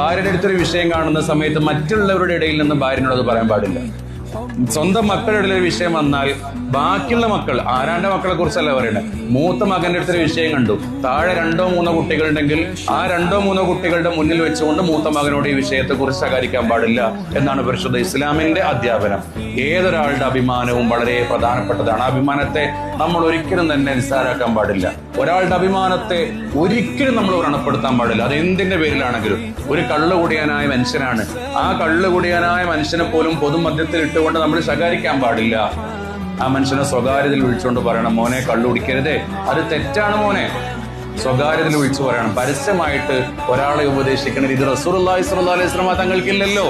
ഭാര്യയുടെ അടുത്തൊരു വിഷയം കാണുന്ന സമയത്ത് മറ്റുള്ളവരുടെ ഇടയിൽ നിന്ന് ഭാര്യനോട് അത് പറയാൻ പാടില്ല. സ്വന്തം മക്കളുടെ ഇടയിൽ ഒരു വിഷയം വന്നാൽ ബാക്കിയുള്ള മക്കൾ, ആരാന്റെ മക്കളെ കുറിച്ചല്ല പറയണേ, മൂത്ത മകന്റെ അടുത്തൊരു വിഷയം കണ്ടു, താഴെ 2-3 കുട്ടികളുണ്ടെങ്കിൽ ആ 2-3 കുട്ടികളുടെ മുന്നിൽ വെച്ചുകൊണ്ട് മൂത്ത മകനോട് ഈ വിഷയത്തെ കുറിച്ച് ശകാരിക്കാൻ പാടില്ല എന്നാണ് പരിശുദ്ധ ഇസ്ലാമിന്റെ അധ്യാപനം. ഏതൊരാളുടെ അഭിമാനവും വളരെ പ്രധാനപ്പെട്ടതാണ്. ആ അഭിമാനത്തെ നമ്മൾ ഒരിക്കലും തന്നെ നിസ്സാരാക്കാൻ പാടില്ല. ഒരാളുടെ അഭിമാനത്തെ ഒരിക്കലും നമ്മൾ വ്രണപ്പെടുത്താൻ പാടില്ല. അത് എന്തിന്റെ പേരിലാണെങ്കിലും. ഒരു കള്ളുകുടിയനായ മനുഷ്യനാണ്, ആ കള്ളുകുടിയനായ മനുഷ്യനെ പോലും പൊതുമധ്യത്തിൽ ഇട്ടുകൊണ്ട് നമ്മൾ ശകാരിക്കാൻ പാടില്ല. ആ മനുഷ്യനെ സ്വകാര്യതയിൽ വിളിച്ചുകൊണ്ട് പറയണം, മോനെ കള്ളു കുടിക്കരുതേ, അത് തെറ്റാണ് മോനെ. സ്വകാര്യതയിൽ വിളിച്ചു പറയണം. പരസ്യമായിട്ട് ഒരാളെ ഉപദേശിക്കണം. ഇത് റസൂലുള്ളാഹി സ്വല്ലല്ലാഹു അലൈഹി വസല്ലം തങ്ങൾക്കില്ലല്ലോ.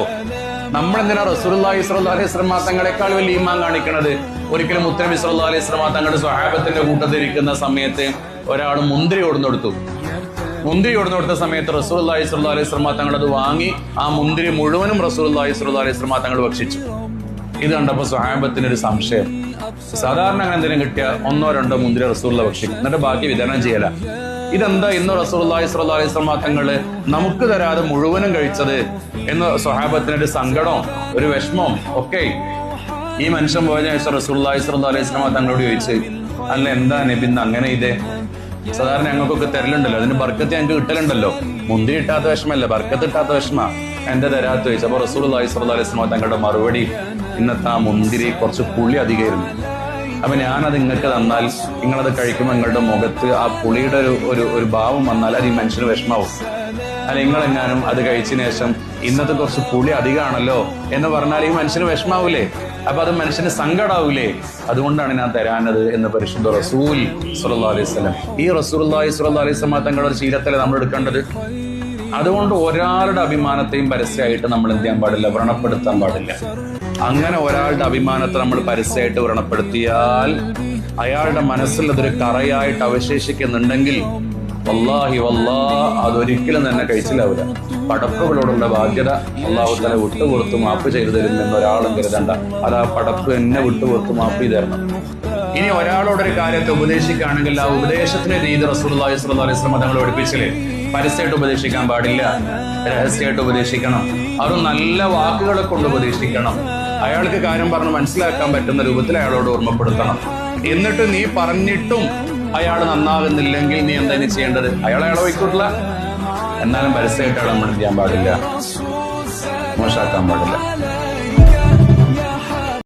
നമ്മളെന്തിനാ റസൂലുള്ളാഹി സ്വല്ലല്ലാഹു അലൈഹി വസല്ലം തങ്ങളെക്കാൾ വലിയ ഈമാൻ കാണിക്കണത്? ഒരിക്കലും മുത്തനബി സ്വല്ലല്ലാഹു അലൈഹി വസല്ലം തങ്ങളുടെ സ്വഹാബത്തിന്റെ കൂട്ടത്തിരിക്കുന്ന സമയത്ത് ഒരാൾ മുന്തിരി കൊടുത്തു സമയത്ത് റസൂലുള്ളാഹി സ്വല്ലല്ലാഹു അലൈഹി വസല്ലം തങ്ങൾ അത് വാങ്ങി ആ മുന്തിരി മുഴുവനും റസൂലുള്ളാഹി സ്വല്ലല്ലാഹു അലൈഹി വസല്ലം തങ്ങൾ ഭക്ഷിച്ചു. ഇത് കണ്ടപ്പോൾ സ്വഹാബത്തിനൊരു സംശയം. സാധാരണ അങ്ങനെ എന്തെങ്കിലും കിട്ടിയ 1-2 മുന്തിരി റസൂലുള്ള ഭക്ഷിക്കും, എന്നിട്ട് ബാക്കി വിതരണം ചെയ്യല. ഇതെന്താ ഇന്ന് റസൂലുള്ളാഹി സ്വല്ലല്ലാഹു അലൈഹി വസല്ലം തങ്ങള് നമുക്ക് തരാതെ മുഴുവനും കഴിച്ചത് എന്ന് സ്വഹാബത്തിനൊരു സങ്കടവും ഒരു വിഷമവും ഒക്കെ. ഈ മനുഷ്യൻ പോയ ശേഷം റസൂലുള്ളാഹി സ്വല്ലല്ലാഹു അലൈഹി വസല്ലം തങ്ങളോട് ചോദിച്ചു, അല്ല എന്താ നബി അങ്ങനെ ഇതേ? സാധാരണ ഞങ്ങൾക്കൊക്കെ തരലുണ്ടല്ലോ, അതിന് ബർക്കത്ത് ഞങ്ങൾക്ക് കിട്ടലുണ്ടല്ലോ. മുന്തിരി ഇട്ടാത്ത വിഷമല്ല, ബർക്കത്ത് ഇട്ടാത്ത വിഷമ, എന്താ തരാത്ത ചോദിച്ചു. അപ്പൊ റസൂലുള്ളാഹി സ്വല്ലല്ലാഹു അലൈഹി വസല്ലം തങ്ങളുടെ മറുപടി, ഇന്നത്തെ ആ മുന്തിരി കുറച്ച് പുളി അധികമായിരുന്നു. അപ്പൊ ഞാനത് നിങ്ങൾക്ക് തന്നാൽ നിങ്ങളത് കഴിക്കുമ്പോൾ നിങ്ങളുടെ മുഖത്ത് ആ പുളിയുടെ ഒരു ഭാവം വന്നാൽ അത് ഈ മനുഷ്യന് വിഷമാവും. അല്ല നിങ്ങളെങ്ങാനും അത് കഴിച്ചതിന് ശേഷം ഇന്നത്തെ കുറച്ച് പുളി അധികമാണല്ലോ എന്ന് പറഞ്ഞാൽ ഈ മനുഷ്യന് വിഷമാവൂലേ? അപ്പൊ അത് മനുഷ്യന് സങ്കടാവൂലേ? അതുകൊണ്ടാണ് ഞാൻ തരാനത് എന്ന് പരിശുദ്ധ റസൂൽ സ്വല്ലല്ലാഹു അലൈഹി വസല്ലം. ഈ റസൂലുള്ളാഹി സ്വല്ലല്ലാഹു അലൈഹി വസല്ലം തങ്ങളുടെ ശീലത്തിലെ നമ്മൾ എടുക്കേണ്ടത്. അതുകൊണ്ട് ഒരാളുടെ അഭിമാനത്തെയും പരസ്യമായിട്ട് നമ്മൾ എന്ത് ചെയ്യാൻ പാടില്ല, വ്രണപ്പെടുത്താൻ പാടില്ല. അങ്ങനെ ഒരാളുടെ അഭിമാനത്തെ നമ്മൾ പരസ്യമായിട്ട് വ്രണപ്പെടുത്തിയാൽ അയാളുടെ മനസ്സിൽ അതൊരു കറയായിട്ട് അവശേഷിക്കുന്നുണ്ടെങ്കിൽ വല്ലാഹി അതൊരിക്കലും തന്നെ കഴിച്ചില്ലാവില്ല. പടപ്പുകളോടുള്ള ബാധ്യത അല്ലാഹു തആല വിട്ടുകൊടുത്ത് മാപ്പ് ചെയ്തു തരും എന്നൊരാളും കരുതണ്ട. അത് ആ പടപ്പ് എന്നെ വിട്ടുകൊടുത്ത് മാപ്പ് ചെയ്തു തരണം. ഇനി ഒരാളോടൊരു കാര്യത്തെ ഉപദേശിക്കുകയാണെങ്കിൽ ആ ഉപദേശത്തിന് രീതി റസൂലുള്ളാഹി സ്വല്ലല്ലാഹു അലൈഹി വസല്ലം തങ്ങൾ പഠിപ്പിച്ചില്ലേ? പരസ്യമായിട്ട് ഉപദേശിക്കാൻ പാടില്ല, രഹസ്യമായിട്ട് ഉപദേശിക്കണം. അതും നല്ല വാക്കുകളെ കൊണ്ട് ഉപദേശിക്കണം. അയാൾക്ക് കാര്യം പറഞ്ഞ് മനസ്സിലാക്കാൻ പറ്റുന്ന രൂപത്തിൽ അയാളോട് ഓർമ്മപ്പെടുത്തണം. എന്നിട്ട് നീ പറഞ്ഞിട്ടും അയാൾ നന്നാകുന്നില്ലെങ്കിൽ നീ എന്താ ചെയ്യേണ്ടത്? അയാളെ വയ്ക്കൂട്ടില്ല, എന്നാലും പരസ്യമായിട്ട് അയാൾ നമ്മൾ ചെയ്യാൻ പാടില്ല, മോശമാക്കാൻ പാടില്ല.